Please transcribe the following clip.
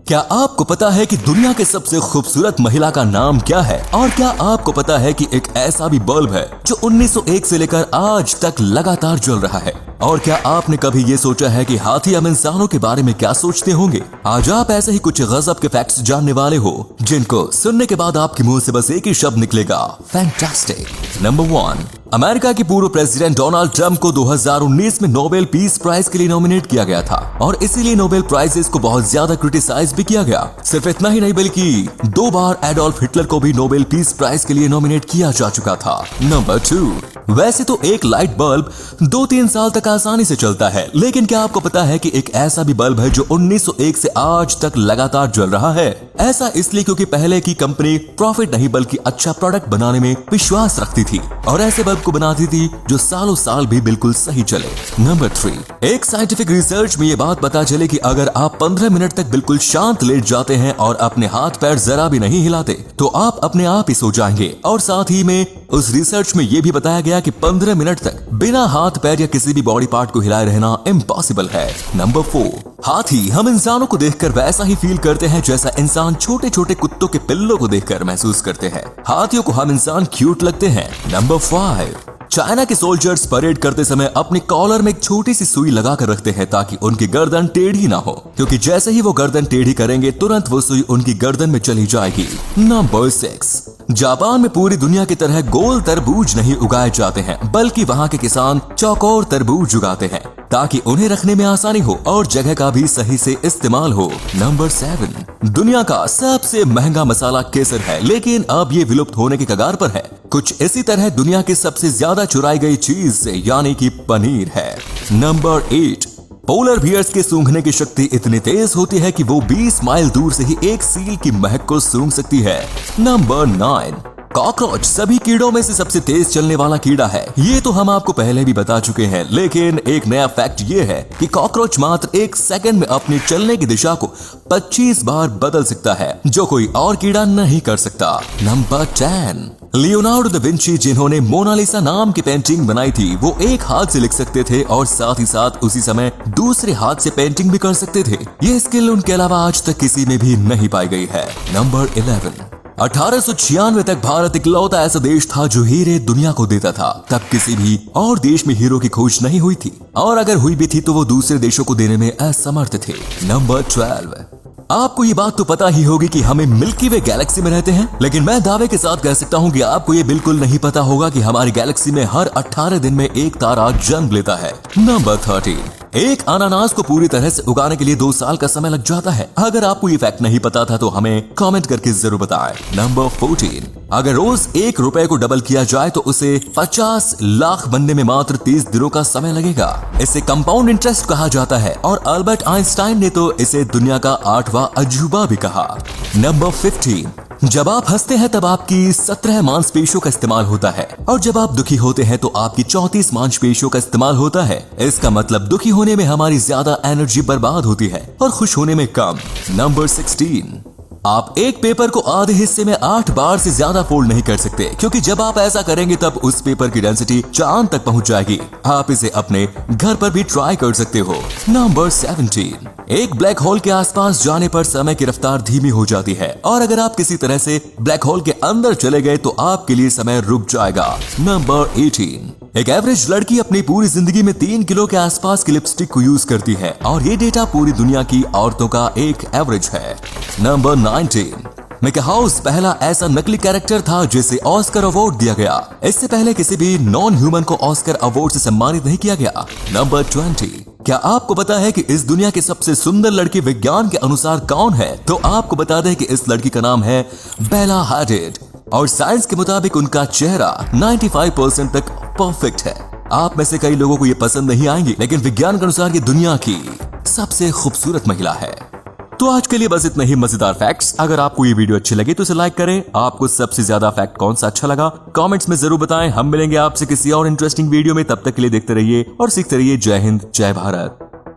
क्या आपको पता है कि दुनिया के सबसे खूबसूरत महिला का नाम क्या है? और क्या आपको पता है कि एक ऐसा भी बल्ब है जो 1901 से लेकर आज तक लगातार जल रहा है? और क्या आपने कभी ये सोचा है कि हाथी हम इंसानों के बारे में क्या सोचते होंगे? आज आप ऐसे ही कुछ गजब के फैक्ट्स जानने वाले हो जिनको सुनने के बाद आपके मुंह से बस एक ही शब्द निकलेगा, फैंटास्टिक। नंबर 1, अमेरिका के पूर्व प्रेसिडेंट डोनाल्ड ट्रंप को 2019 में नोबेल पीस प्राइज के लिए नॉमिनेट किया गया था और इसीलिए नोबेल प्राइजेस को बहुत ज्यादा क्रिटिसाइज भी किया गया। सिर्फ इतना ही नहीं बल्कि 2 बार एडोल्फ हिटलर को भी नोबेल पीस प्राइज के लिए नॉमिनेट किया जा चुका था। नंबर 2, वैसे तो एक लाइट बल्ब 2-3 साल तक आसानी से चलता है, लेकिन क्या आपको पता है कि एक ऐसा भी बल्ब है जो 1901 से आज तक लगातार जल रहा है? ऐसा इसलिए क्योंकि पहले की कंपनी प्रॉफिट नहीं बल्कि अच्छा प्रोडक्ट बनाने में विश्वास रखती थी और ऐसे बल्ब को बनाती थी जो सालों साल भी बिल्कुल सही चले। नंबर 3, एक साइंटिफिक रिसर्च में ये बात पता चले कि अगर आप 15 मिनट तक बिल्कुल शांत लेट जाते हैं और अपने हाथ पैर जरा भी नहीं हिलाते तो आप अपने आप ही सो जाएंगे। और साथ ही में उस रिसर्च में ये भी बताया गया कि 15 मिनट तक बिना हाथ पैर या किसी भी बॉडी पार्ट को हिलाए रहना इम्पॉसिबल है। नंबर 4, हाथी हम इंसानों को देखकर वैसा ही फील करते हैं जैसा इंसान छोटे छोटे कुत्तों के पिल्लों को देखकर महसूस करते हैं। हाथियों को हम इंसान क्यूट लगते हैं। नंबर 5, चाइना के सोल्जर्स परेड करते समय अपने कॉलर में एक छोटी सी सुई लगा कर रखते हैं ताकि उनकी गर्दन टेढ़ी ना हो, क्योंकि जैसे ही वो गर्दन टेढ़ी करेंगे तुरंत वो सुई उनकी गर्दन में चली जाएगी। नंबर 6, जापान में पूरी दुनिया की तरह गोल तरबूज नहीं उगाए जाते हैं बल्कि वहाँ के किसान चौकोर तरबूज उगाते हैं ताकि उन्हें रखने में आसानी हो और जगह का भी सही से इस्तेमाल हो। नंबर 7, दुनिया का सबसे महंगा मसाला केसर है, लेकिन अब ये विलुप्त होने के कगार पर है। कुछ इसी तरह दुनिया की सबसे ज्यादा चुराई गई चीज यानी कि पनीर है। नंबर 8, पोलर बियर्स के सूंघने की शक्ति इतनी तेज होती है कि वो 20 माइल दूर से ही एक सील की महक को सूंघ सकती है। नंबर 9, कॉकरोच सभी कीड़ों में से सबसे तेज चलने वाला कीड़ा है। ये तो हम आपको पहले भी बता चुके हैं, लेकिन एक नया फैक्ट ये है कि कॉकरोच मात्र 1 सेकंड में अपनी चलने की दिशा को 25 बार बदल सकता है, जो कोई और कीड़ा नहीं कर सकता। नंबर 10, लियोनार्डो दा विंची जिन्होंने मोनालिसा नाम की पेंटिंग बनाई थी, वो एक हाथ से लिख सकते थे और साथ ही साथ उसी समय दूसरे हाथ से पेंटिंग भी कर सकते थे। ये स्किल उनके अलावा आज तक किसी में भी नहीं पाई गई है। नंबर 11, 1896 तक भारत इकलौता ऐसा देश था जो हीरे दुनिया को देता था। तब किसी भी और देश में हीरो की खोज नहीं हुई थी और अगर हुई भी थी तो वो दूसरे देशों को देने में असमर्थ थे। नंबर 12, आपको ये बात तो पता ही होगी कि हमें मिल्की वे गैलेक्सी में रहते हैं, लेकिन मैं दावे के साथ कह सकता हूँ कि आपको ये बिल्कुल नहीं पता होगा कि हमारी गैलेक्सी में हर 18 दिन में एक तारा जन्म लेता है। नंबर 13, एक अनानास को पूरी तरह से उगाने के लिए 2 साल का समय लग जाता है। अगर आपको ये फैक्ट नहीं पता था तो हमें कमेंट करके जरूर बताएं। नंबर 14, अगर रोज 1 रुपए को डबल किया जाए तो उसे 50 लाख बनने में मात्र 30 दिनों का समय लगेगा। इसे कंपाउंड इंटरेस्ट कहा जाता है और अल्बर्ट आइंस्टाइन ने तो इसे दुनिया का 8वां अजूबा भी कहा। नंबर 15, जब आप हंसते हैं तब आपकी 17 मांसपेशियों का इस्तेमाल होता है और जब आप दुखी होते हैं तो आपकी 34 मांसपेशियों का इस्तेमाल होता है। इसका मतलब दुखी होने में हमारी ज्यादा एनर्जी बर्बाद होती है और खुश होने में कम। नंबर 16, आप एक पेपर को आधे हिस्से में 8 बार से ज्यादा फोल्ड नहीं कर सकते, क्योंकि जब आप ऐसा करेंगे तब उस पेपर की डेंसिटी चांद तक पहुंच जाएगी। आप इसे अपने घर पर भी ट्राई कर सकते हो। नंबर 17, एक ब्लैक होल के आसपास जाने पर समय की रफ्तार धीमी हो जाती है और अगर आप किसी तरह से ब्लैक होल के अंदर चले गए तो आपके लिए समय रुक जाएगा। नंबर 18, एक एवरेज लड़की अपनी पूरी जिंदगी में 3 किलो के आसपास की लिपस्टिक को यूज करती है और ये डेटा पूरी दुनिया की औरतों का एक एवरेज है। नंबर 19, मिकी हाउस पहला ऐसा नकली कैरेक्टर था जिसे ऑस्कर अवार्ड दिया गया। इससे पहले किसी भी नॉन ह्यूमन को ऑस्कर अवार्ड से सम्मानित नहीं किया गया। नंबर 20, क्या आपको पता है कि इस दुनिया की सबसे सुंदर लड़की विज्ञान के अनुसार कौन है? तो आपको बता दें कि इस लड़की का नाम है बेला हाडिड और साइंस के मुताबिक उनका चेहरा 95% तक परफेक्ट है। आप में से कई लोगों को ये पसंद नहीं आएंगी, लेकिन विज्ञान के अनुसार ये दुनिया की सबसे खूबसूरत महिला है। तो आज के लिए बस इतना ही मजेदार फैक्ट्स। अगर आपको ये वीडियो अच्छी लगी तो इसे लाइक करें। आपको सबसे ज्यादा फैक्ट कौन सा अच्छा लगा कमेंट्स में जरूर बताएं। हम मिलेंगे आपसे किसी और इंटरेस्टिंग वीडियो में, तब तक के लिए देखते रहिए और सीखते रहिए। जय हिंद, जय भारत।